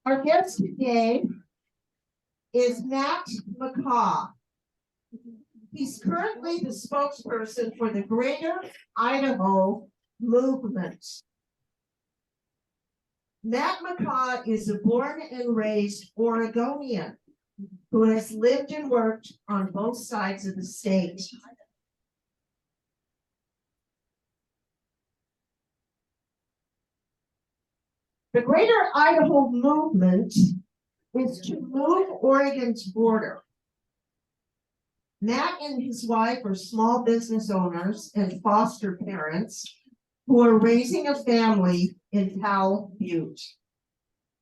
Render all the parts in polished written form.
Our guest today is Matt McCaws. He's currently the spokesperson for the Greater Idaho movement. Matt McCaws is a born and raised Oregonian who has lived and worked on both sides of the state. The Greater Idaho movement is to move Oregon's border. Matt and his wife are small business owners and foster parents who are raising a family in Powell Butte.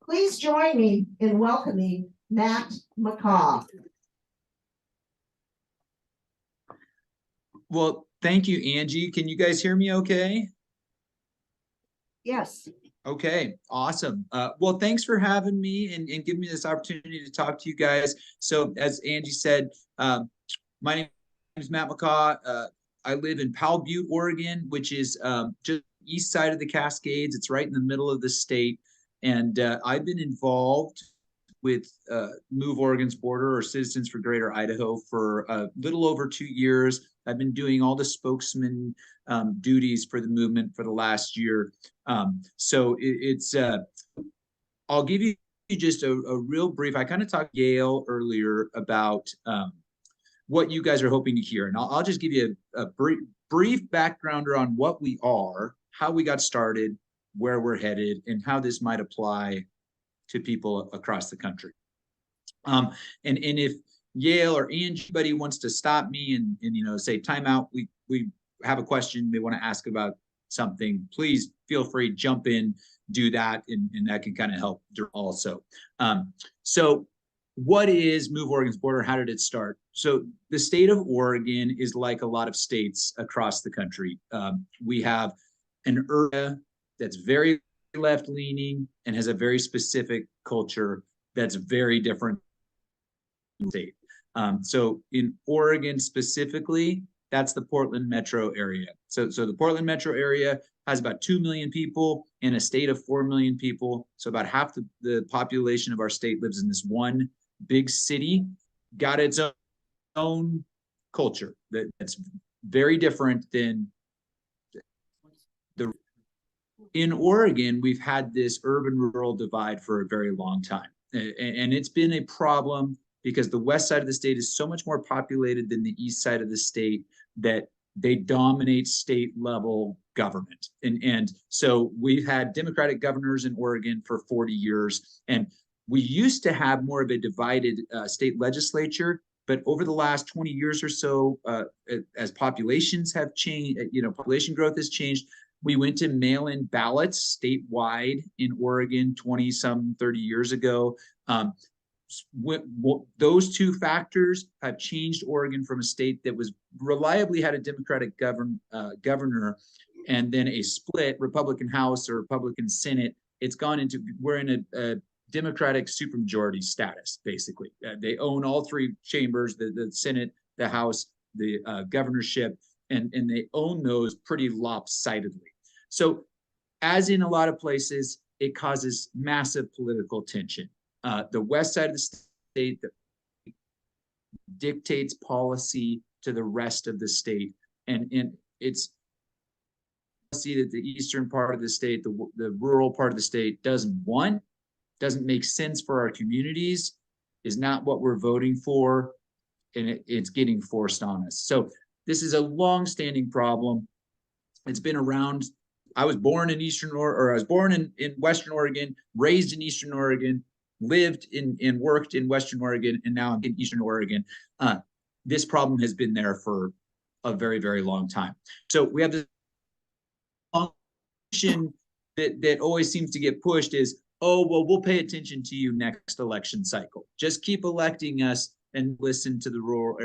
Please join me in welcoming Matt McCaws. Well, thank you, Angie. Can you guys hear me okay? Yes. Okay, awesome. Well, thanks for having me and giving me this opportunity to talk to you guys. So as Angie said, my name is Matt McCaws. I live in Powell Butte, Oregon, which is just east side of the Cascades. It's right in the middle of the state. And I've been involved with Move Oregon's Border, or Citizens for Greater Idaho, for a little over 2 years. I've been doing all the spokesman duties for the movement for the last year. I'll give you just a real brief. I kind of talked to Yale earlier about what you guys are hoping to hear. And I'll just give you a brief backgrounder on what we are, how we got started, where we're headed, and how this might apply to people across the country. And if Yale or anybody wants to stop me and say, time out, we have a question they want to ask about something, please feel free, jump in, do that, and that can kind of help also. So what is Move Oregon's Border? How did it start? So the state of Oregon is like a lot of states across the country. We have an area that's very left-leaning and has a very specific culture that's very different from the state. So in Oregon specifically, that's the Portland metro area. So the Portland metro area has about 2 million people in a state of 4 million people. So about half the population of our state lives in this one big city, got its own culture that's very different than in Oregon. We've had this urban-rural divide for a very long time. And it's been a problem because the west side of the state is so much more populated than the east side of the state that they dominate state level government. And so we've had Democratic governors in Oregon for 40 years. And we used to have more of a divided state legislature, but over the last 20 years or so, as populations have changed, population growth has changed, we went to mail-in ballots statewide in Oregon 30 years ago. Those two factors have changed Oregon from a state that was reliably had a Democratic governor and then a split Republican House or Republican Senate. It's gone into, we're in a Democratic supermajority status, basically. They own all three chambers, the Senate, the House, the governorship, and they own those pretty lopsidedly. So as in a lot of places, it causes massive political tension. The west side of the state dictates policy to the rest of the state. And it's policy that the eastern part of the state, the rural part of the state doesn't want, doesn't make sense for our communities, is not what we're voting for, and it's getting forced on us. So this is a long-standing problem. It's been around. I was born in in Western Oregon, raised in Eastern Oregon, lived and worked in Western Oregon, and now I'm in Eastern Oregon. This problem has been there for a very, very long time. So we have this function that always seems to get pushed is, oh, well, we'll pay attention to you next election cycle. Just keep electing us and listen to the rural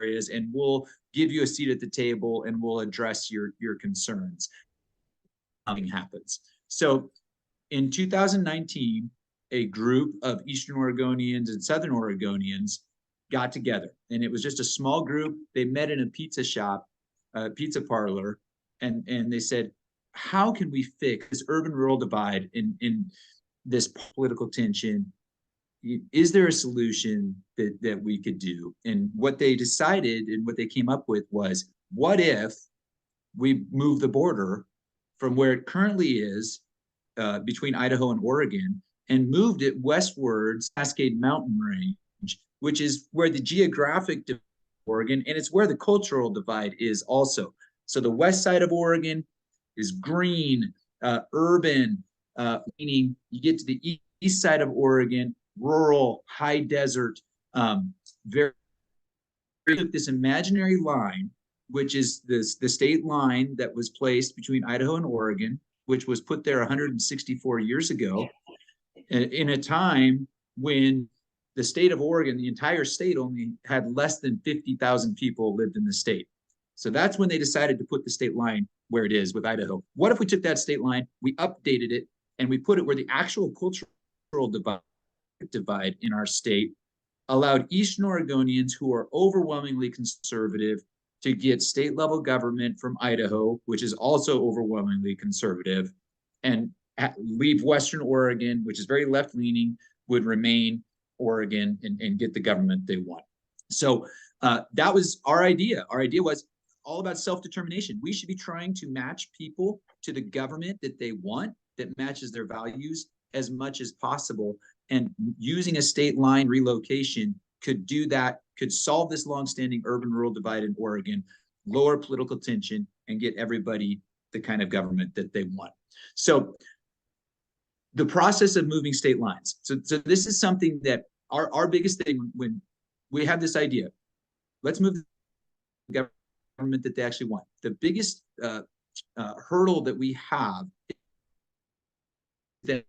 areas, and we'll give you a seat at the table and we'll address your concerns. Nothing happens. So in 2019, a group of Eastern Oregonians and Southern Oregonians got together, and it was just a small group. They met in a pizza shop, a pizza parlor, and they said, how can we fix this urban-rural divide in this political tension? Is there a solution that we could do? And what they decided and what they came up with was, what if we move the border from where it currently is between Idaho and Oregon and moved it westwards, Cascade Mountain Range, which is where the geographic divide of Oregon, and it's where the cultural divide is also. So the west side of Oregon is green, urban, meaning you get to the east side of Oregon, rural, high desert, very this imaginary line, which is the state line that was placed between Idaho and Oregon, which was put there 164 years ago, in a time when the state of Oregon, the entire state, only had less than 50,000 people lived in the state. So that's when they decided to put the state line where it is with Idaho. What if we took that state line, we updated it, and we put it where the actual cultural divide in our state allowed Eastern Oregonians who are overwhelmingly conservative to get state level government from Idaho, which is also overwhelmingly conservative, and leave Western Oregon, which is very left leaning, would remain Oregon and get the government they want. So that was our idea. Our idea was all about self-determination. We should be trying to match people to the government that they want, that matches their values as much as possible. And using a state line relocation could do that, could solve this longstanding urban-rural divide in Oregon, lower political tension, and get everybody the kind of government that they want. So the process of moving state lines. So this is something that our biggest thing when we have this idea, let's move the government that they actually want. The biggest hurdle that we have is that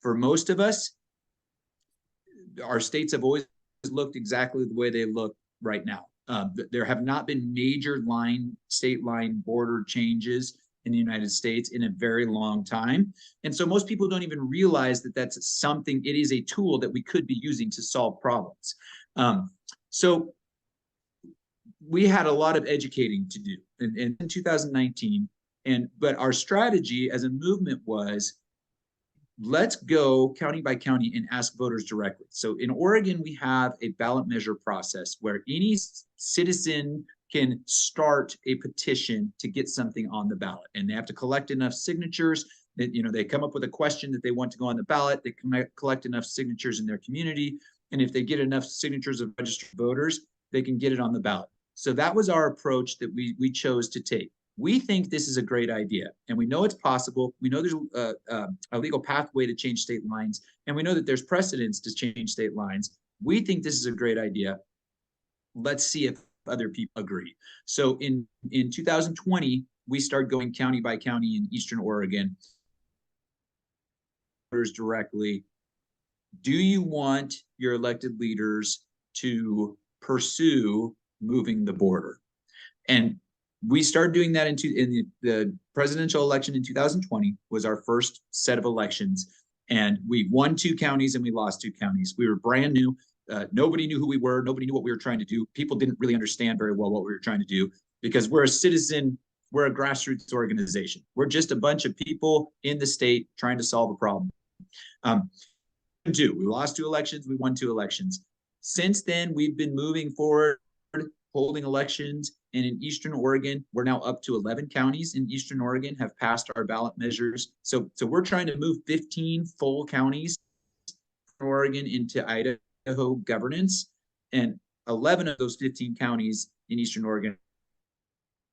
for most of us, our states have always looked exactly the way they look right now. There have not been major state line border changes in the United States in a very long time. And so most people don't even realize that that's something, it is a tool that we could be using to solve problems. So we had a lot of educating to do in 2019. But our strategy as a movement was, let's go county by county and ask voters directly. So in Oregon, we have a ballot measure process where any citizen can start a petition to get something on the ballot, and they have to collect enough signatures that, they come up with a question that they want to go on the ballot. They can collect enough signatures in their community, and if they get enough signatures of registered voters, they can get it on the ballot. So that was our approach that we chose to take. We think this is a great idea, and we know it's possible. We know there's a legal pathway to change state lines, and we know that there's precedents to change state lines. We think this is a great idea. Let's see if other people agree. So in 2020, we started going county by county in Eastern Oregon. Directly, do you want your elected leaders to pursue moving the border? And we started doing that in the presidential election in 2020 was our first set of elections. And we won 2 counties and we lost 2 counties. We were brand new. Nobody knew who we were. Nobody knew what we were trying to do. People didn't really understand very well what we were trying to do because we're a grassroots organization. We're just a bunch of people in the state trying to solve a problem. We lost 2 elections. We won 2 elections. Since then, we've been moving forward, holding elections. And in Eastern Oregon, we're now up to 11 counties in Eastern Oregon have passed our ballot measures. So we're trying to move 15 full counties from Oregon into Idaho governance. And 11 of those 15 counties in Eastern Oregon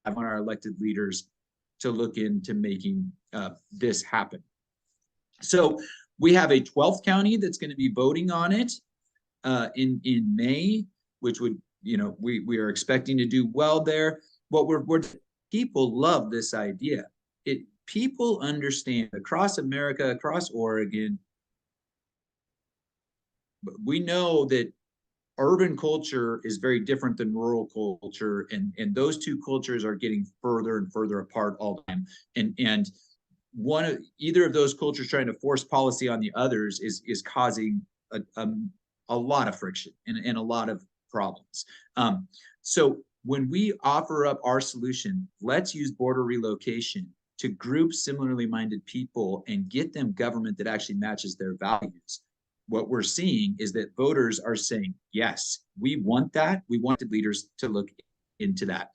have on our elected leaders to look into making this happen. So we have a 12th county that's going to be voting on it in May, which would, we are expecting to do well there. What people love this idea. People understand across America, across Oregon, but we know that urban culture is very different than rural culture, and those 2 cultures are getting further and further apart all the time. And either of those cultures trying to force policy on the others is causing a lot of friction and a lot of problems. So when we offer up our solution, let's use border relocation. to group similarly minded people and get them government that actually matches their values, what we're seeing is that voters are saying, yes, we want that. We want the leaders to look into that.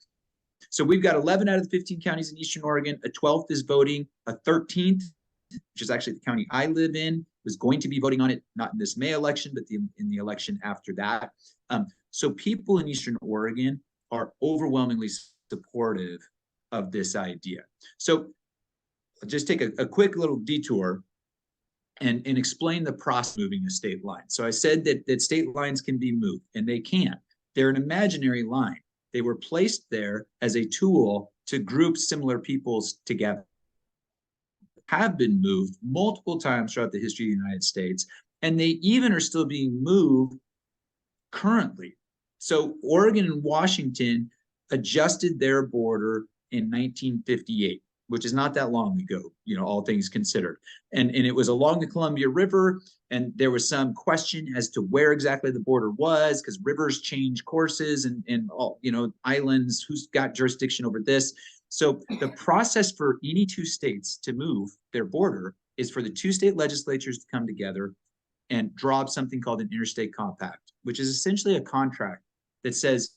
So we've got 11 out of the 15 counties in Eastern Oregon. A 12th is voting. A 13th, which is actually the county I live in, was going to be voting on it, not in this May election, but in the election after that. So people in Eastern Oregon are overwhelmingly supportive of this idea. So I'll just take a quick little detour and explain the process of moving a state line. So I said that state lines can be moved, and they can. They're an imaginary line. They were placed there as a tool to group similar peoples together. Have been moved multiple times throughout the history of the United States, and they even are still being moved currently. So Oregon and Washington adjusted their border in 1958, which is not that long ago, all things considered. And it was along the Columbia River, and there was some question as to where exactly the border was, because rivers change courses and all, islands, who's got jurisdiction over this. So the process for any two states to move their border is for the two state legislatures to come together and draw up something called an interstate compact, which is essentially a contract that says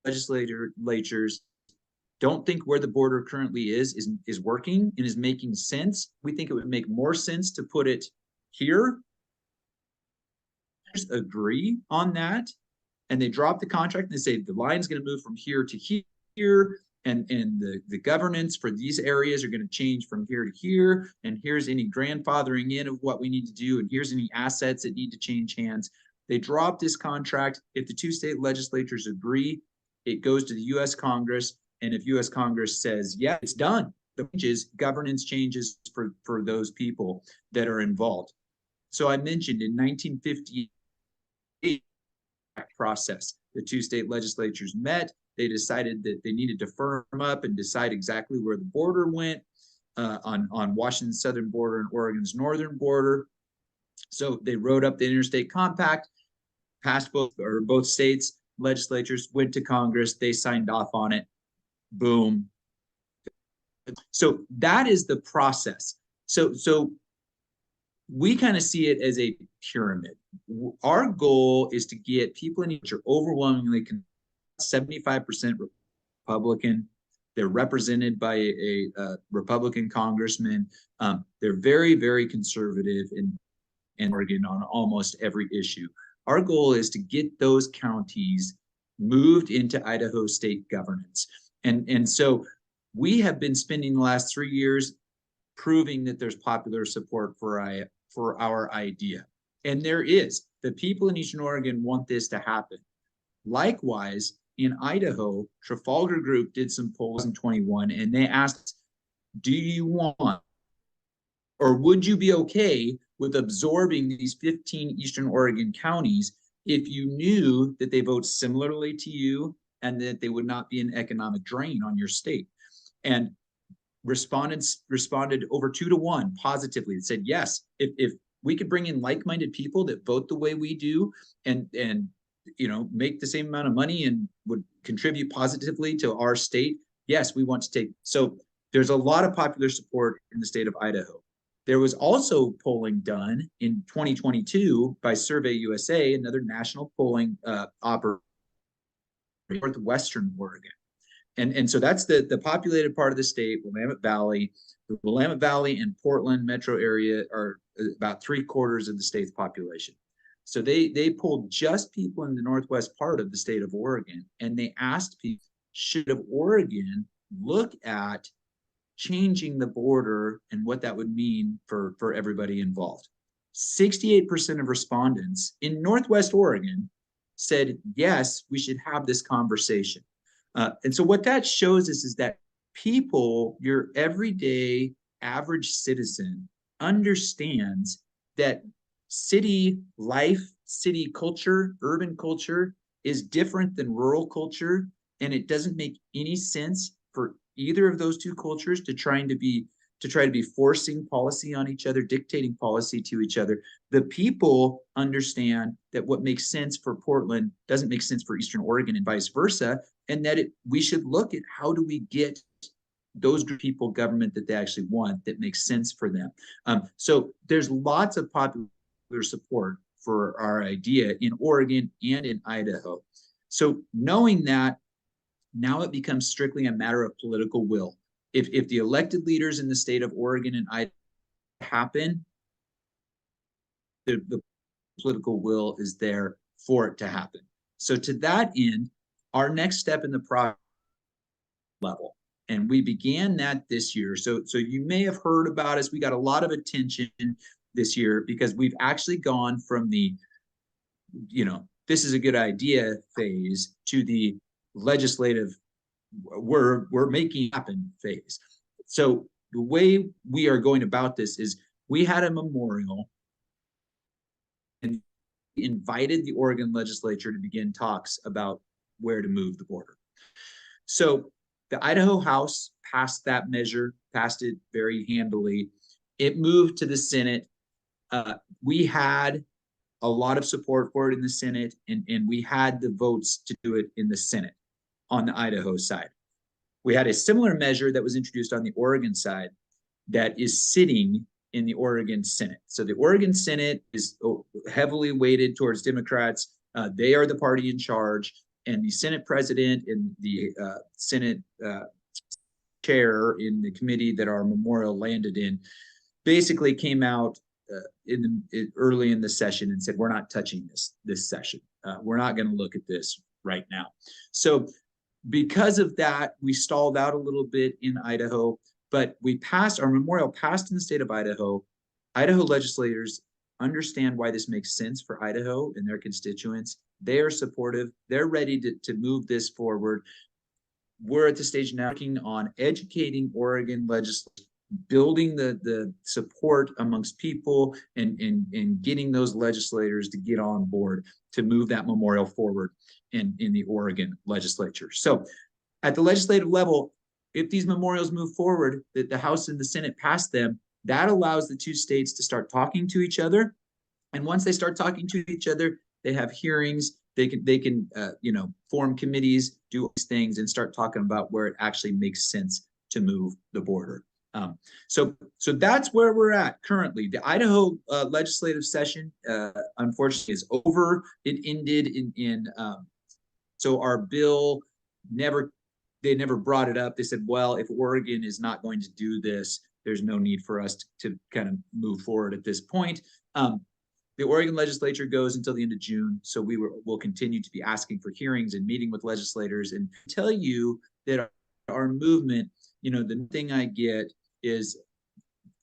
legislatures don't think where the border currently is working and is making sense. We think it would make more sense to put it here. Just agree on that, and they drop the contract and they say the line's going to move from here to here, and the governance for these areas are going to change from here to here, and here's any grandfathering in of what we need to do, and here's any assets that need to change hands. They drop this contract. If the two state legislatures agree, it goes to the U.S. Congress. And if U.S. Congress says, yeah, it's done, the governance changes for those people that are involved. So I mentioned in 1958 process, the two state legislatures met. They decided that they needed to firm up and decide exactly where the border went on Washington's southern border and Oregon's northern border. So they wrote up the interstate compact, passed both states legislatures, went to Congress, they signed off on it. Boom. So that is the process. So we kind of see it as a pyramid. Our goal is to get people in which are overwhelmingly 75% Republican. They're represented by a Republican congressman. They're very, very conservative in Oregon on almost every issue. Our goal is to get those counties moved into Idaho state governance. And so we have been spending the last 3 years proving that there's popular support for our idea. And there is. The people in Eastern Oregon want this to happen. Likewise, in Idaho, Trafalgar Group did some polls in 21, and they asked, do you want, or would you be okay with absorbing these 15 Eastern Oregon counties if you knew that they vote similarly to you and that they would not be an economic drain on your state? And respondents responded over 2 to 1 positively and said, yes, if we could bring in like-minded people that vote the way we do and make the same amount of money and would contribute positively to our state, yes, we want to take. So there's a lot of popular support in the state of Idaho. There was also polling done in 2022 by Survey USA, another national polling operation, northwestern Oregon. And so that's the populated part of the state, Willamette Valley. The Willamette Valley and Portland metro area are about 3/4 of the state's population. So they polled just people in the northwest part of the state of Oregon, and they asked people, should Oregon look at changing the border and what that would mean for everybody involved? 68% of respondents in Northwest Oregon said, yes, we should have this conversation. And so what that shows us is that people, your everyday average citizen, understands that city life, city culture, urban culture is different than rural culture, and it doesn't make any sense for either of those two cultures to try to be forcing policy on each other, dictating policy to each other. The people understand that what makes sense for Portland doesn't make sense for Eastern Oregon and vice versa, and that we should look at how do we get those group of people government that they actually want, that makes sense for them. So there's lots of popular support for our idea in Oregon and in Idaho. So knowing that, now it becomes strictly a matter of political will. If the elected leaders in the state of Oregon and Idaho happen, the political will is there for it to happen. So to that end, our next step in the process level, and we began that this year. So you may have heard about us. We got a lot of attention this year because we've actually gone from the, this is a good idea phase to the legislative, we're making happen phase. So the way we are going about this is we had a memorial and invited the Oregon legislature to begin talks about where to move the border. So the Idaho House passed that measure, passed it very handily. It moved to the Senate. We had a lot of support for it in the Senate, and we had the votes to do it in the Senate on the Idaho side. We had a similar measure that was introduced on the Oregon side that is sitting in the Oregon Senate. So the Oregon Senate is heavily weighted towards Democrats. They are the party in charge, and the Senate president and the Senate chair in the committee that our memorial landed in basically came out early in the session and said, we're not touching this session. We're not going to look at this right now. So because of that, we stalled out a little bit in Idaho, but our memorial passed in the state of Idaho. Idaho legislators understand why this makes sense for Idaho and their constituents. They are supportive. They're ready to move this forward. We're at the stage now working on educating Oregon legislators, building the support amongst people and getting those legislators to get on board to move that memorial forward in the Oregon legislature. So at the legislative level, if these memorials move forward, that the House and the Senate pass them, that allows the two states to start talking to each other. And once they start talking to each other, they have hearings, they can form committees, do these things, and start talking about where it actually makes sense to move the border. So that's where we're at currently. The Idaho legislative session, unfortunately, is over. It ended so our bill they never brought it up. They said, well, if Oregon is not going to do this, there's no need for us to kind of move forward at this point. The Oregon legislature goes until the end of June, so we'll continue to be asking for hearings and meeting with legislators and tell you that our movement, the thing I get is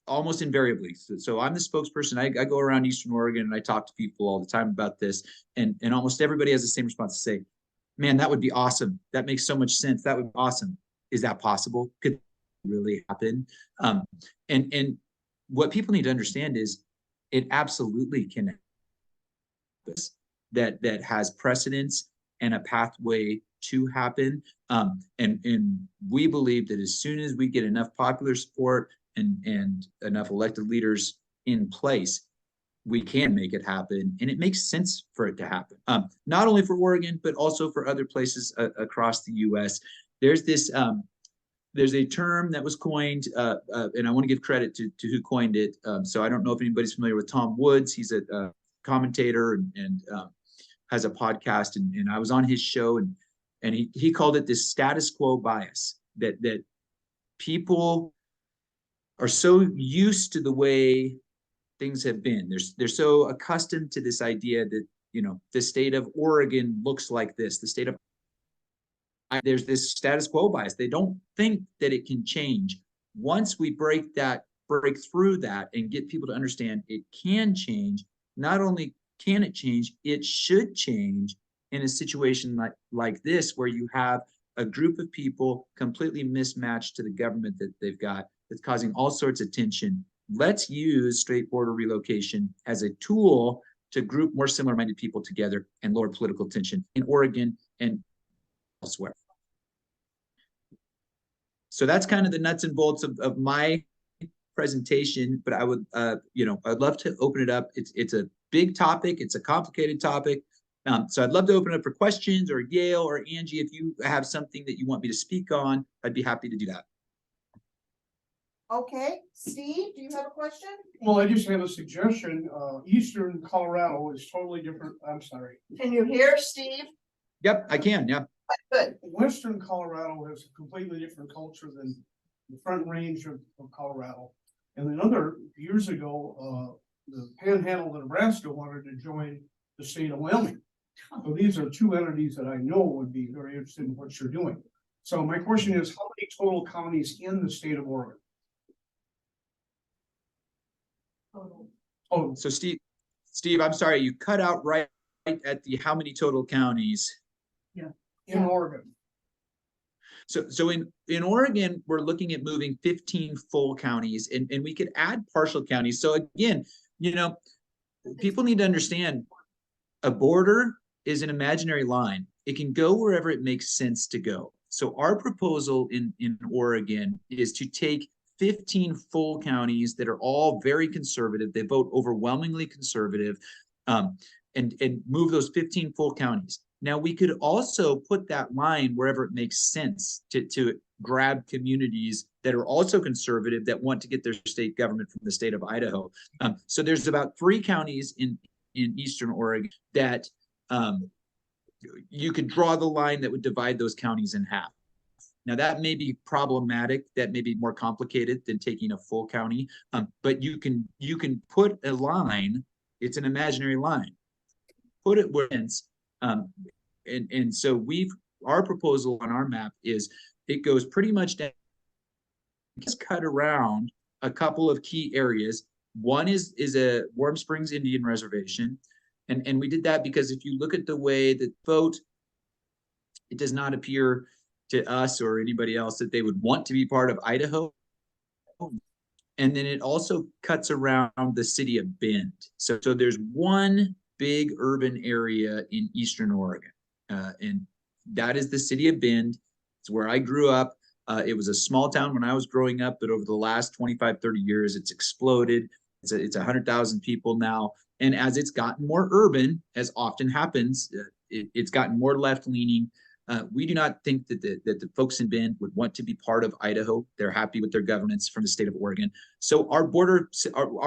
almost invariably. So I'm the spokesperson. I go around Eastern Oregon and I talk to people all the time about this, and almost everybody has the same response to say, man, that would be awesome. That makes so much sense. That would be awesome. Is that possible? Could it really happen? And what people need to understand is it absolutely can happen. That has precedence and a pathway to happen. And we believe that as soon as we get enough popular support and enough elected leaders in place, we can make it happen, and it makes sense for it to happen. Not only for Oregon, but also for other places across the U.S. There's a term that was coined, and I want to give credit to who coined it. So I don't know if anybody's familiar with Tom Woods. He's a commentator and has a podcast, and I was on his show, and he called it this status quo bias, that people are so used to the way things have been. They're so accustomed to this idea that, the state of Oregon looks like this. The state of there's this status quo bias. They don't think that it can change. Once we break through that and get people to understand it can change, not only can it change, it should change in a situation like this, where you have a group of people completely mismatched to the government that they've got, that's causing all sorts of tension. Let's use straight border relocation as a tool to group more similar-minded people together and lower political tension in Oregon and elsewhere. So that's kind of the nuts and bolts of my presentation, but I would, I'd love to open it up. It's a big topic. It's a complicated topic. So I'd love to open it up for questions, or Yale or Angie, if you have something that you want me to speak on, I'd be happy to do that. Okay, Steve, do you have a question? Well, I just have a suggestion. Eastern Colorado is totally different. I'm sorry. Can you hear Steve? Yep, I can, yeah. Good. Western Colorado has a completely different culture than the Front Range of Colorado. And another years ago, the Panhandle of Nebraska wanted to join the state of Wyoming. So these are two entities that I know would be very interested in what you're doing. So my question is, how many total counties in the state of Oregon? Oh, So Steve, I'm sorry, you cut out right at the how many total counties? in Oregon. So in Oregon, we're looking at moving 15 full counties and we could add partial counties. So again, you know, people need to understand a border is an imaginary line. It can go wherever it makes sense to go. So our proposal in Oregon is to take 15 full counties that are all very conservative. They vote overwhelmingly conservative, and move those 15 full counties. Now we could also put that line wherever it makes sense to grab communities that are also conservative that want to get their state government from the state of Idaho. So there's about 3 counties in Eastern Oregon that you could draw the line that would divide those counties in half. Now that may be problematic, that may be more complicated than taking a full county, but you can put a line, it's an imaginary line, put it where it's, and so our proposal on our map is it goes pretty much down, just cut around a couple of key areas. One is a Warm Springs Indian Reservation. And we did that because if you look at the way that vote, it does not appear to us or anybody else that they would want to be part of Idaho. And then it also cuts around the city of Bend. So there's one big urban area in Eastern Oregon. And that is the city of Bend. It's where I grew up. It was a small town when I was growing up, but over the last 25, 30 years, it's exploded. It's 100,000 people now. And as it's gotten more urban, as often happens, it's gotten more left-leaning. We do not think that the folks in Bend would want to be part of Idaho. They're happy with their governance from the state of Oregon. So our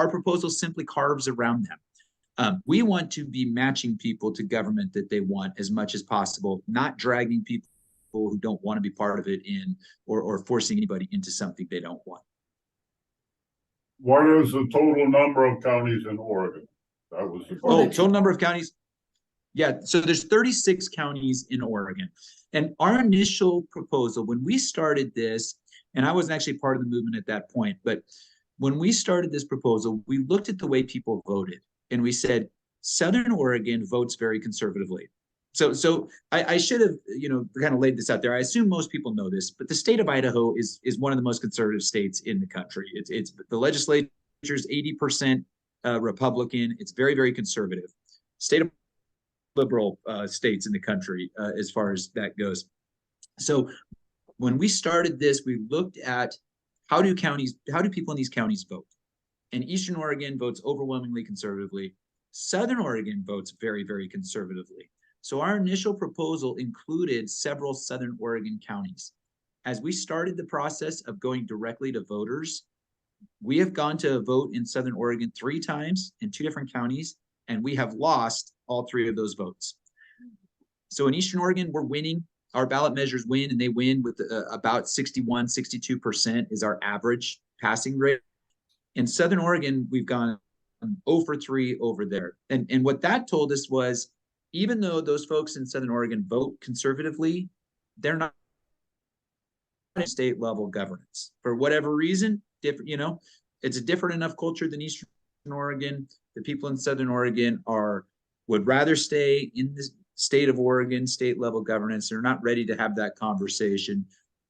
proposal simply carves around them. We want to be matching people to government that they want as much as possible, not dragging people who don't want to be part of it in or forcing anybody into something they don't want. What is the total number of counties in Oregon? That was the total number of counties. Yeah, so there's 36 counties in Oregon. And our initial proposal, when we started this, and I wasn't actually part of the movement at that point, but when we started this proposal, we looked at the way people voted and we said, Southern Oregon votes very conservatively. So I should have, kind of laid this out there. I assume most people know this, but the state of Idaho is one of the most conservative states in the country. It's the legislature is 80% Republican. It's very, very conservative. State of liberal states in the country as far as that goes. So when we started this, we looked at how do people in these counties vote? And Eastern Oregon votes overwhelmingly conservatively. Southern Oregon votes very, very conservatively. So our initial proposal included several Southern Oregon counties. As we started the process of going directly to voters, we have gone to a vote in Southern Oregon 3 times in 2 different counties, and we have lost all 3 of those votes. So in Eastern Oregon, we're winning. Our ballot measures win, and they win with about 61, 62% is our average passing rate. In Southern Oregon, we've gone 0 for 3 over there. And what that told us was, even though those folks in Southern Oregon vote conservatively, they're not state level governance. For whatever reason, different, it's a different enough culture than Eastern Oregon. The people in Southern Oregon would rather stay in the state of Oregon, state level governance. They're not ready to have that conversation.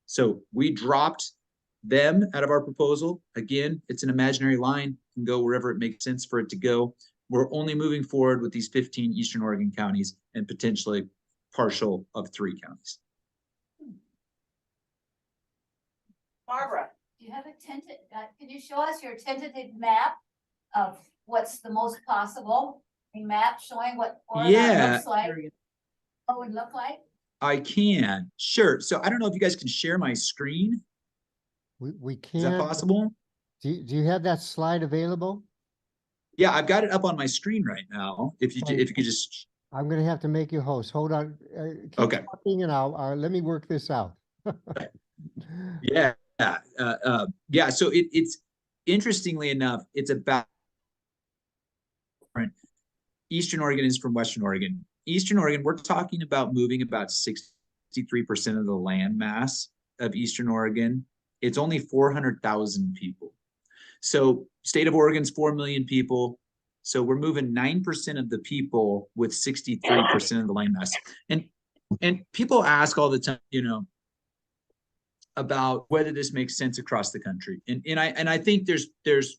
So we dropped them out of our proposal. Again, it's an imaginary line, can go wherever it makes sense for it to go. We're only moving forward with these 15 Eastern Oregon counties and potentially partial of 3 counties. Barbara, Do you have a tentative, can you show us your tentative map of what's the most possible? A map showing what Oregon looks like, what it would look like? I can, sure. So I don't know if you guys can share my screen. We Is that can, possible? Do you have that slide available? Yeah, I've got it up on my screen right now. If you Okay. if you could just I'm gonna have to make you host. Hold on. Keep Okay. talking and let me work this out. Yeah, yeah. So it's interestingly enough, it's about Eastern Oregon is from Western Oregon. Eastern Oregon, we're talking about moving about 63% of the land mass of Eastern Oregon. It's only 400,000 people. So state of Oregon's 4 million people. So we're moving 9% of the people with 63% of the land mass. And people ask all the time, you know, about whether this makes sense across the country. And I think there's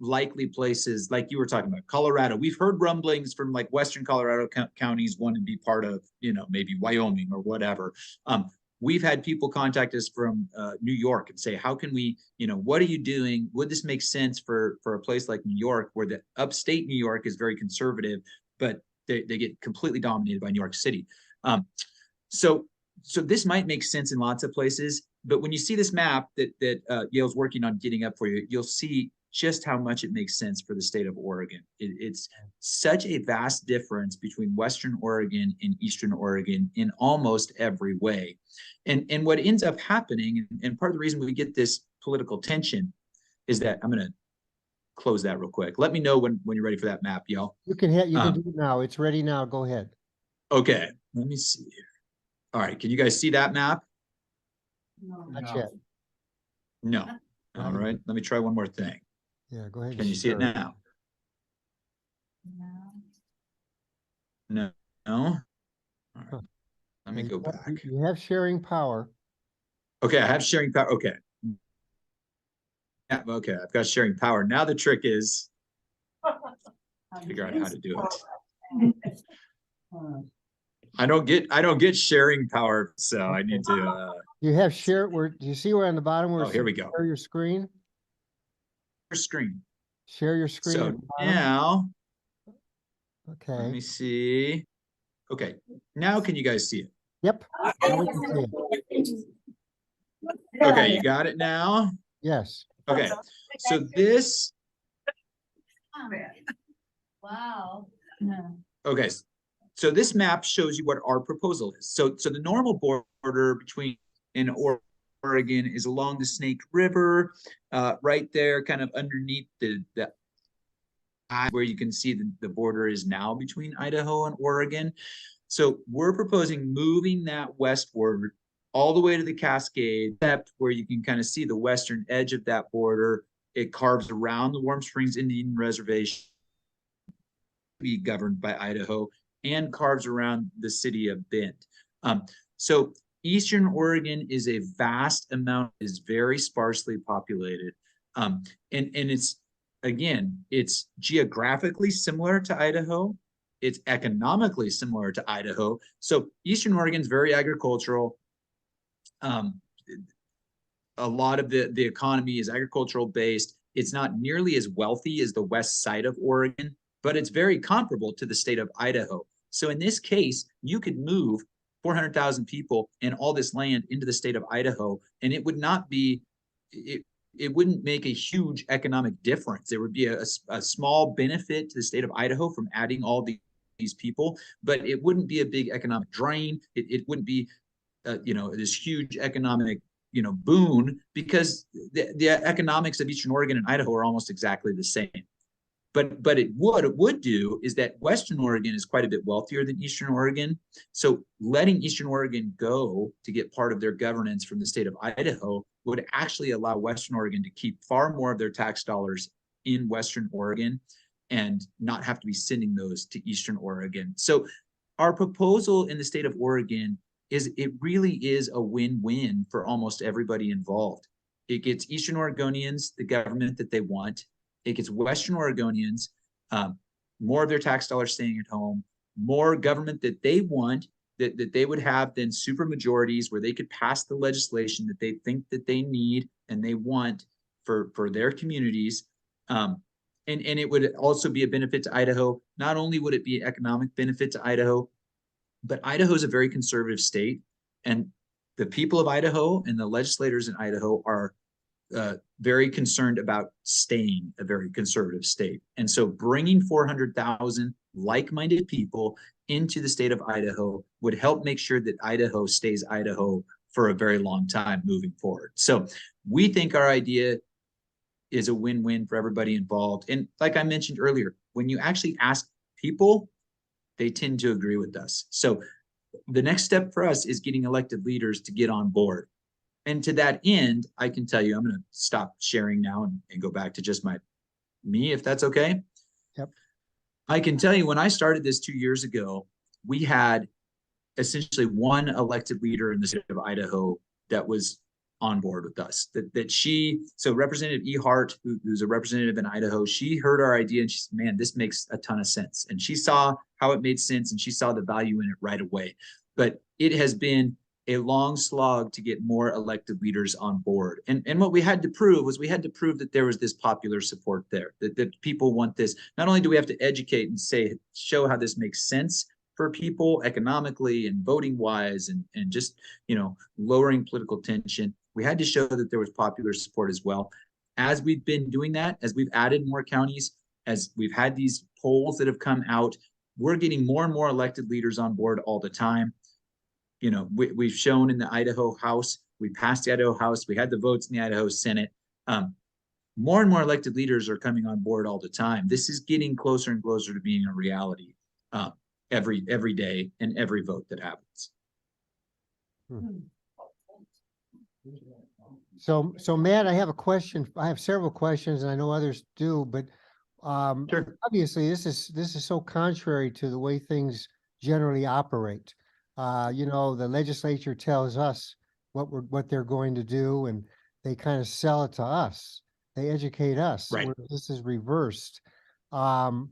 likely places like you were talking about Colorado. We've heard rumblings from like Western Colorado counties want to be part of, you know, maybe Wyoming or whatever. We've had people contact us from New York and say, how can we, you know, what are you doing? Would this make sense for a place like New York, where the upstate New York is very conservative, but they get completely dominated by New York City. So this might make sense in lots of places, but when you see this map that Yale's working on getting up for you, you'll see just how much it makes sense for the state of Oregon. It's such a vast difference between Western Oregon and Eastern Oregon in almost every way. And what ends up happening, and part of the reason we get this political tension, is that I'm going to close that real quick. Let me know when you're ready for that map, Yale. You can do it now. It's ready now. Go ahead. Okay, let me see here. All right, can you guys see that map? Not yet. No. All right, let me try one more thing. Yeah, go ahead. Can you see it now? No. No? All right. Let me go back. You have sharing power. Okay, I have sharing power. Okay. Yeah, okay, I've got sharing power. Now the trick is figure out how to do it. I don't get sharing power, so I need to You have share do you see where on the bottom where oh, here we go. share your screen? Screen. Share your screen. So now okay. let me see. Okay, now can you guys see it? Yep. Now we can see it. Okay, you got it now? Yes. Okay, so this, Wow. okay, so this map shows you what our proposal is. So the normal border between Oregon is along the Snake River, right there, kind of underneath the where you can see the border is now between Idaho and Oregon. So we're proposing moving that westward all the way to the Cascade, where you can kind of see the western edge of that border. It carves around the Warm Springs Indian Reservation, be governed by Idaho, and carves around the city of Bend. So Eastern Oregon is a vast amount, is very sparsely populated. And it's, again, it's geographically similar to Idaho. It's economically similar to Idaho. So Eastern Oregon is very agricultural. A lot of the economy is agricultural based. It's not nearly as wealthy as the west side of Oregon, but it's very comparable to the state of Idaho. So in this case, you could move 400,000 people and all this land into the state of Idaho, and it would not be, it wouldn't make a huge economic difference. There would be a small benefit to the state of Idaho from adding all these people, but it wouldn't be a big economic drain. It wouldn't be, you know, this huge economic, you know, boon, because the economics of Eastern Oregon and Idaho are almost exactly the same. But what it would do is that Western Oregon is quite a bit wealthier than Eastern Oregon. So letting Eastern Oregon go to get part of their governance from the state of Idaho would actually allow Western Oregon to keep far more of their tax dollars in Western Oregon and not have to be sending those to Eastern Oregon. So our proposal in the state of Oregon is, it really is a win-win for almost everybody involved. It gets Eastern Oregonians the government that they want. It gets Western Oregonians more of their tax dollars staying at home, more government that they want, that they would have then super majorities where they could pass the legislation that they think that they need and they want for their communities. And it would also be a benefit to Idaho. Not only would it be an economic benefit to Idaho, but Idaho is a very conservative state, and the people of Idaho and the legislators in Idaho are very concerned about staying a very conservative state. And so bringing 400,000 like-minded people into the state of Idaho would help make sure that Idaho stays Idaho for a very long time moving forward. So we think our idea is a win-win for everybody involved. And like I mentioned earlier, when you actually ask people, they tend to agree with us. So the next step for us is getting elected leaders to get on board. And to that end, I can tell you, I'm going to stop sharing now and go back to just me, if that's okay. Yep. I can tell you, when I started this 2 years ago, we had essentially one elected leader in the state of Idaho that was on board with us. So Representative E. Hart, who's a representative in Idaho, she heard our idea and she said, man, this makes a ton of sense. And she saw how it made sense and she saw the value in it right away. But it has been a long slog to get more elected leaders on board. And what we had to prove was that there was this popular support there, that people want this. Not only do we have to educate and show how this makes sense for people economically and voting wise and just, lowering political tension, we had to show that there was popular support as well. As we've been doing that, as we've added more counties, as we've had these polls that have come out, we're getting more and more elected leaders on board all the time. We've shown in the Idaho House, we passed the Idaho House, we had the votes in the Idaho Senate. More and more elected leaders are coming on board all the time. This is getting closer and closer to being a reality every day and every vote that happens. So Matt, I have a question. I have several questions and I know others do, but Sure. obviously this is so contrary to the way things generally operate. The legislature tells us what they're going to do and they kind of sell it to us. They educate us. Right. Where this is reversed. And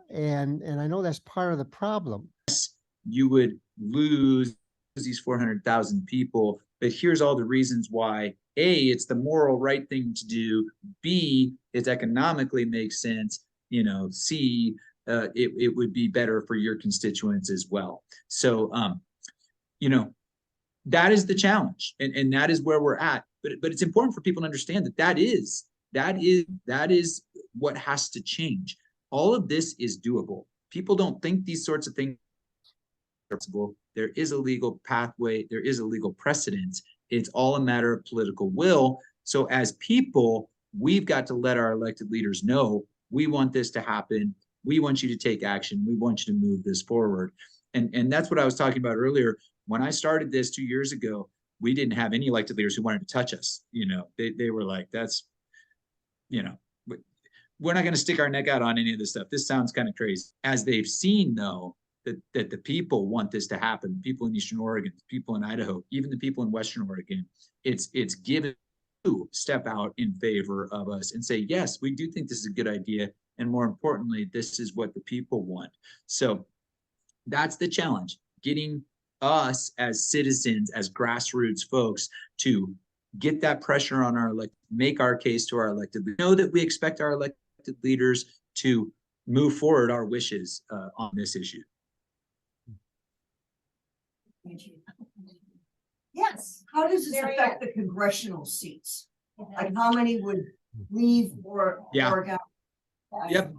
I know that's part of the problem. You would lose these 400,000 people, but here's all the reasons why. A, it's the moral right thing to do. B, it economically makes sense. C, it would be better for your constituents as well. So, that is the challenge, and that is where we're at. But it's important for people to understand that is what has to change. All of this is doable. People don't think these sorts of things are possible. There is a legal pathway. There is a legal precedent. It's all a matter of political will. So as people, we've got to let our elected leaders know, we want this to happen. We want you to take action. We want you to move this forward. And that's what I was talking about earlier. When I started this 2 years ago, we didn't have any elected leaders who wanted to touch us. They were like, we're not going to stick our neck out on any of this stuff. This sounds kind of crazy. As they've seen, though, that the people want this to happen, people in Eastern Oregon, people in Idaho, even the people in Western Oregon, it's given to step out in favor of us and say, yes, we do think this is a good idea. And more importantly, this is what the people want. So that's the challenge, getting us as citizens, as grassroots folks, to get that pressure on make our case to our elected leaders. Know that we expect our elected leaders to move forward our wishes on this issue. Yes, how does this affect the congressional seats? Like how many would leave or go? Yep.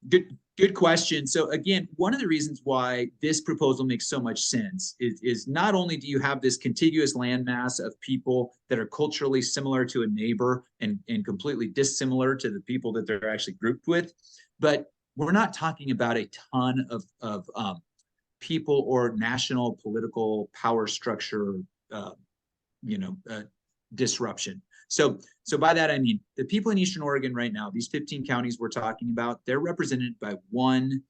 Good question. So again, one of the reasons why this proposal makes so much sense is not only do you have this contiguous landmass of people that are culturally similar to a neighbor and completely dissimilar to the people that they're actually grouped with, but we're not talking about a ton of people or national political power structure, disruption. So by that, I mean, the people in Eastern Oregon right now, these 15 counties we're talking about, they're represented by one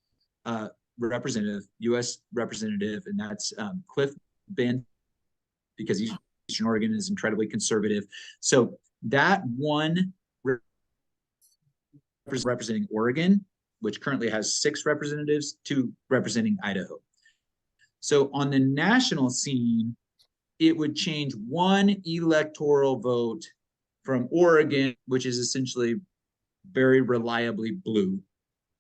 representative, U.S. representative, and that's Cliff Band, because Eastern Oregon is incredibly conservative. So that one representing Oregon, which currently has 6 representatives, 2 representing Idaho. So on the national scene, it would change 1 electoral vote from Oregon, which is essentially very reliably blue,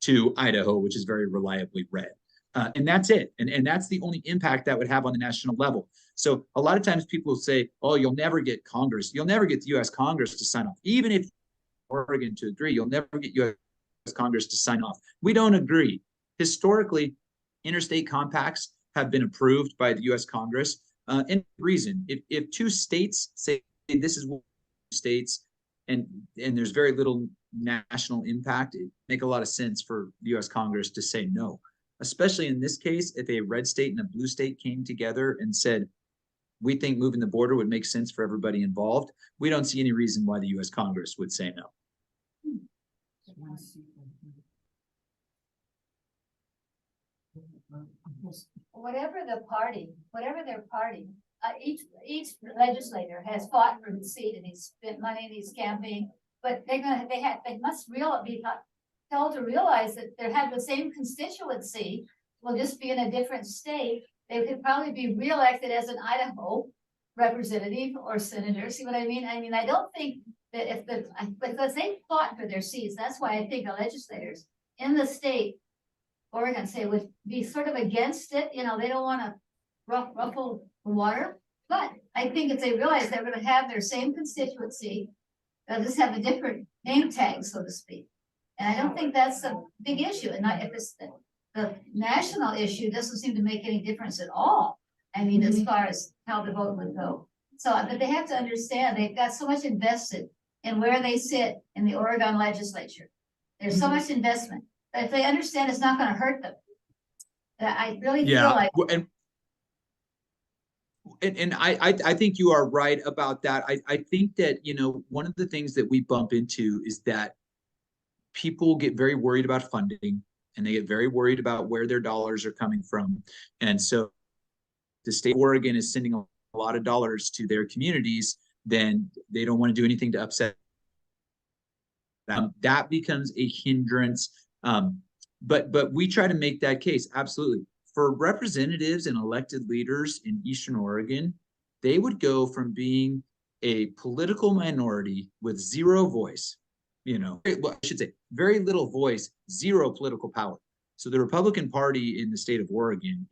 to Idaho, which is very reliably red. And that's it. And that's the only impact that would have on the national level. So a lot of times people say, oh, you'll never get Congress. You'll never get the US Congress to sign off. Even if Oregon to agree, you'll never get US Congress to sign off. We don't agree. Historically, interstate compacts have been approved by the US Congress. And reason, if two states say this is what states and there's very little national impact, it make a lot of sense for the US Congress to say no. Especially in this case, if a red state and a blue state came together and said, we think moving the border would make sense for everybody involved, we don't see any reason why the US Congress would say no. Whatever their party, each legislator has fought for the seat and he's spent money and he's campaigning, but they must be told to realize that they have the same constituency, will just be in a different state. They could probably be reelected as an Idaho representative or senator. See what I mean? I mean, I don't think that because they fought for their seats, that's why I think the legislators in the state, Oregon, say would be sort of against it. You know, they don't want to ruffle the water. But I think if they realize they're going to have their same constituency, they'll just have a different name tag, so to speak. And I don't think that's a big issue. And if it's the national issue, doesn't seem to make any difference at all. I mean, as far as how the vote would go. So, but they have to understand they've got so much invested in where they sit in the Oregon legislature. There's so much investment. But if they understand it's not going to hurt them, that I really feel like. And I think you are right about that. I think that, you know, one of the things that we bump into is that people get very worried about funding and they get very worried about where their dollars are coming from. And so the state of Oregon is sending a lot of dollars to their communities, then they don't want to do anything to upset them. That becomes a hindrance. But we try to make that case. Absolutely. For representatives and elected leaders in Eastern Oregon, they would go from being a political minority with zero voice, you know, well, I should say very little voice, zero political power. So the Republican Party in the state of Oregon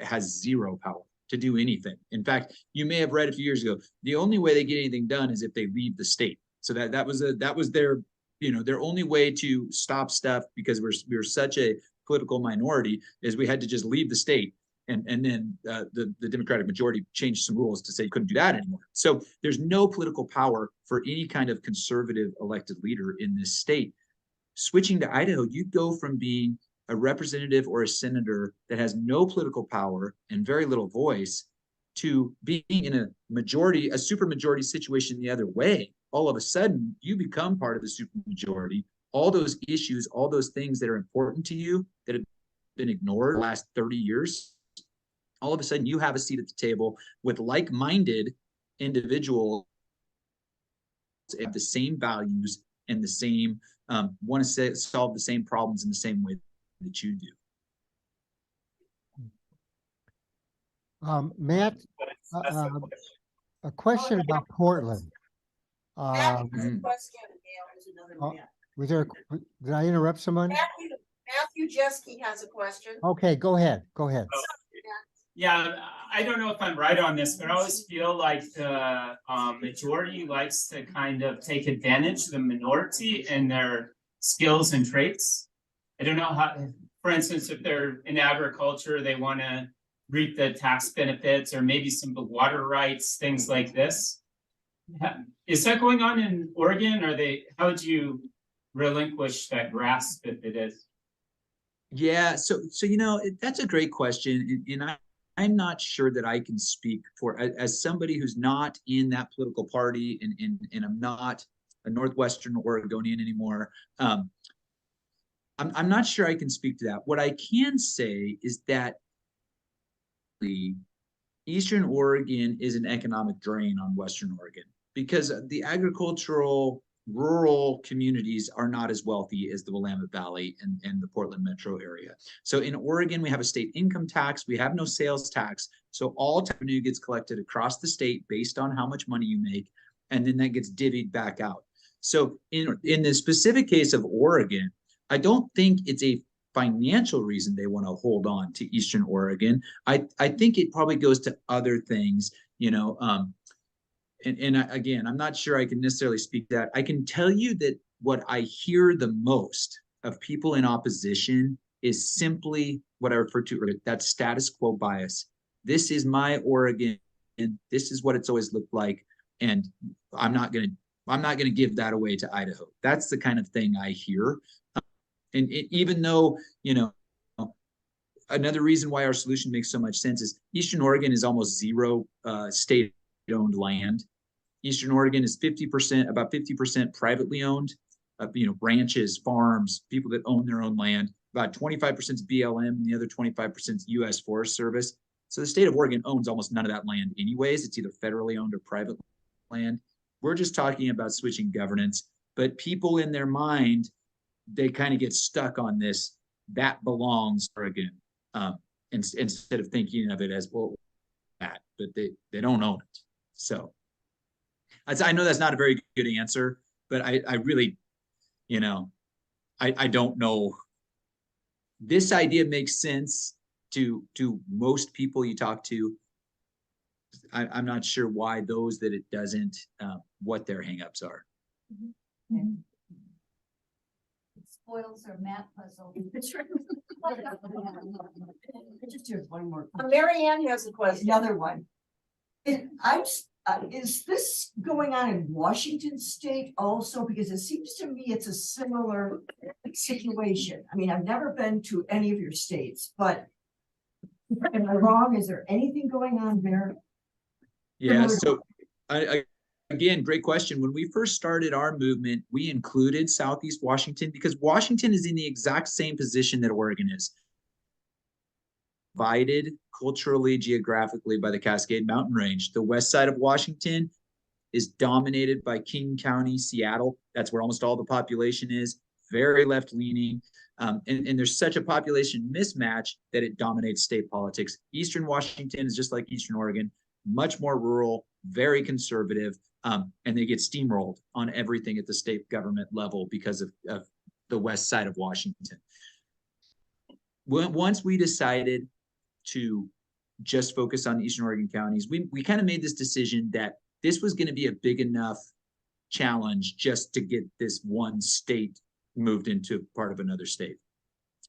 has zero power to do anything. In fact, you may have read a few years ago, the only way they get anything done is if they leave the state. So that was their, you know, their only way to stop stuff, because we're such a political minority, is we had to just leave the state. And then the Democratic majority changed some rules to say you couldn't do that anymore. So there's no political power for any kind of conservative elected leader in this state. Switching to Idaho, you go from being a representative or a senator that has no political power and very little voice to being in a majority, a supermajority situation the other way. All of a sudden, you become part of the supermajority. All those issues, all those things that are important to you that have been ignored the last 30 years, all of a sudden you have a seat at the table with like-minded individuals that have the same values and the same, want to solve the same problems in the same way that you do. Matt, a question about Portland. Question, Was there, did I interrupt someone? Matthew Jeske has a question. Okay, go ahead. Yeah, I don't know if I'm right on this, but I always feel like the majority likes to kind of take advantage of the minority and their skills and traits. I don't know how, for instance, if they're in agriculture, they want to reap the tax benefits or maybe some of the water rights, things like this. Is that going on in Oregon? How would you relinquish that grasp if it is? Yeah, so you know, that's a great question, and I'm not sure that I can speak for, as somebody who's not in that political party, and I'm not a Northwestern Oregonian anymore. I'm not sure I can speak to that. What I can say is that the Eastern Oregon is an economic drain on Western Oregon, because the agricultural rural communities are not as wealthy as the Willamette Valley and the Portland metro area. So in Oregon, we have a state income tax. We have no sales tax. So all revenue gets collected across the state based on how much money you make, and then that gets divvied back out. So in the specific case of Oregon, I don't think it's a financial reason they want to hold on to Eastern Oregon. I think it probably goes to other things, you know, again, I'm not sure I can necessarily speak that. I can tell you that what I hear the most of people in opposition is simply what I referred to earlier, that status quo bias. This is my Oregon, and this is what it's always looked like, and I'm not gonna give that away to Idaho. That's the kind of thing I hear. And even though, you know, another reason why our solution makes so much sense is Eastern Oregon is almost zero state-owned land. Eastern Oregon is 50%, about 50% privately owned, you know, ranches, farms, people that own their own land. About 25% is BLM, and the other 25% is U.S. Forest Service. So the state of Oregon owns almost none of that land anyways. It's either federally owned or private land. We're just talking about switching governance, but people in their mind, they kind of get stuck on this, that belongs to Oregon, instead of thinking of it as, well, that, but they don't own it. So I know that's not a very good answer, but I really, you know, I don't know. This idea makes sense to most people you talk to. I'm not sure why those that it doesn't, what their hangups are. Spoils our map puzzle. Just here's one more. Mary Ann has a question. Another one. Is this going on in Washington state also? Because it seems to me it's a similar situation. I mean, I've never been to any of your states, but am I wrong? Is there anything going on there? Yeah, so again, great question. When we first started our movement, we included Southeast Washington because Washington is in the exact same position that Oregon is. Divided culturally, geographically by the Cascade Mountain Range. The west side of Washington is dominated by King County, Seattle. That's where almost all the population is, very left-leaning. And there's such a population mismatch that it dominates state politics. Eastern Washington is just like Eastern Oregon, much more rural, very conservative, and they get steamrolled on everything at the state government level because of the west side of Washington. Once we decided to just focus on the Eastern Oregon counties, we kind of made this decision that this was going to be a big enough challenge just to get this one state moved into part of another state.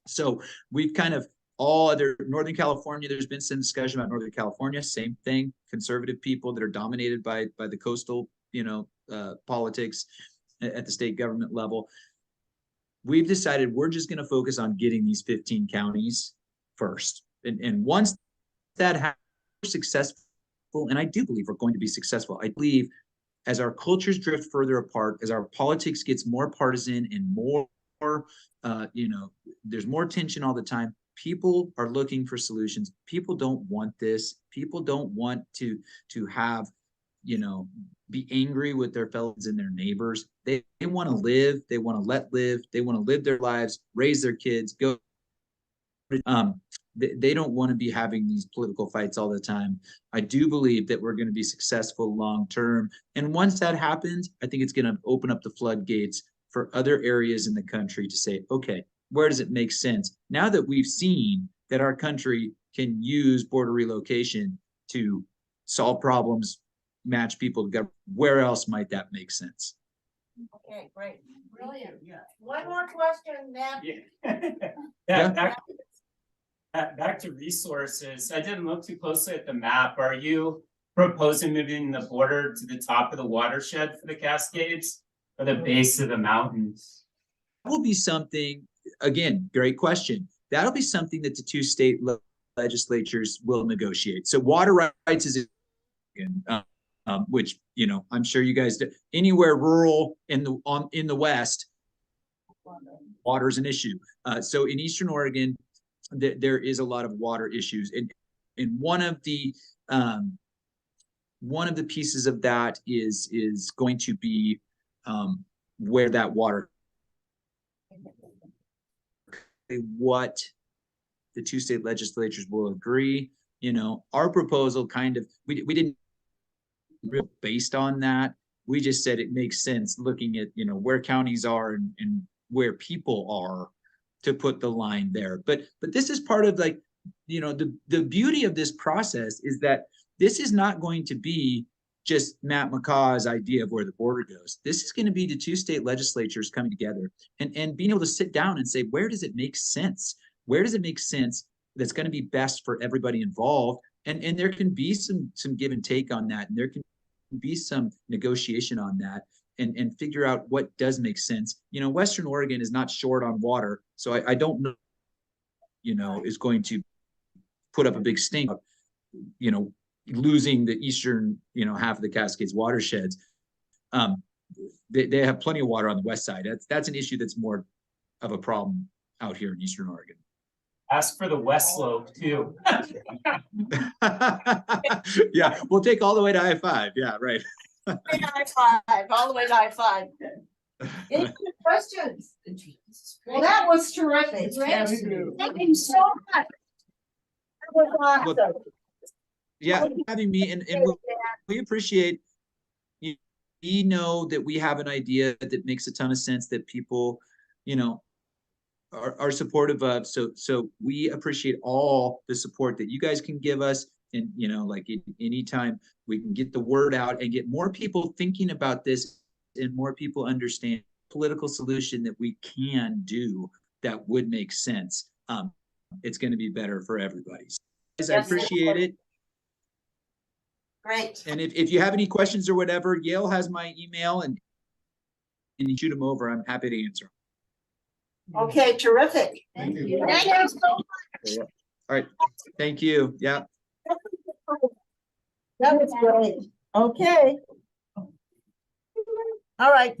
So we've kind of all other Northern California, there's been some discussion about Northern California, same thing, conservative people that are dominated by the coastal, you know, politics at the state government level. We've decided we're just going to focus on getting these 15 counties first. And once that happens, we're successful, and I do believe we're going to be successful. I believe as our cultures drift further apart, as our politics gets more partisan and more, you know, there's more tension all the time. People are looking for solutions. People don't want this. People don't want to have, you know, be angry with their fellows and their neighbors. They want to live. They want to let live. They want to live their lives, raise their kids, go. They don't want to be having these political fights all the time. I do believe that we're going to be successful long term. And once that happens, I think it's going to open up the floodgates for other areas in the country to say, okay, where does it make sense? Now that we've seen that our country can use border relocation to solve problems, match people to government, where else might that make sense? Okay, great. Brilliant. Yeah. One more question, Matt. Yeah. Back to resources. I didn't look too closely at the map. Are you proposing moving the border to the top of the watershed for the Cascades or the base of the mountains? That will be something, again, great question. That'll be something that the two state legislatures will negotiate. So water rights is, which, you know, I'm sure you guys do. Anywhere rural in the West, water is an issue. So in Eastern Oregon, there is a lot of water issues, and one of the pieces of that is going to be where that water, what the two state legislatures will agree. You know, our proposal kind of we didn't real based on that. We just said it makes sense looking at, you know, where counties are and where people are. to put the line there. But this is part of, like, you know, the beauty of this process is that this is not going to be just Matt McCaw's idea of where the border goes. This is going to be the two state legislatures coming together and being able to sit down and say, where does it make sense? Where does it make sense that's going to be best for everybody involved? And there can be some give and take on that. And there can be some negotiation on that and figure out what does make sense. You know, Western Oregon is not short on water. So I don't know, you know, is going to put up a big stink, you know, losing the eastern, you know, half of the Cascades watersheds. They have plenty of water on the west side. That's an issue that's more of a problem out here in Eastern Oregon. Ask for the West Slope too. Yeah, we'll take all the way to I-5. Yeah, right. I-5, all the way to I-5. Any other questions? Well, that was terrific. Yeah, we do. Thank you so much. That was awesome. Yeah, having me, and we appreciate, you know, that we have an idea that makes a ton of sense that people, you know, are supportive of. So we appreciate all the support that you guys can give us. And, you know, like anytime we can get the word out and get more people thinking about this and more people understand political solution that we can do that would make sense. It's going to be better for everybody. So I appreciate it. Great. And if you have any questions or whatever, Yale has my email and you shoot them over. I'm happy to answer. Okay, terrific. Thank you. Thank you so much. All right. Thank you. Yeah. That was great. Okay. All right.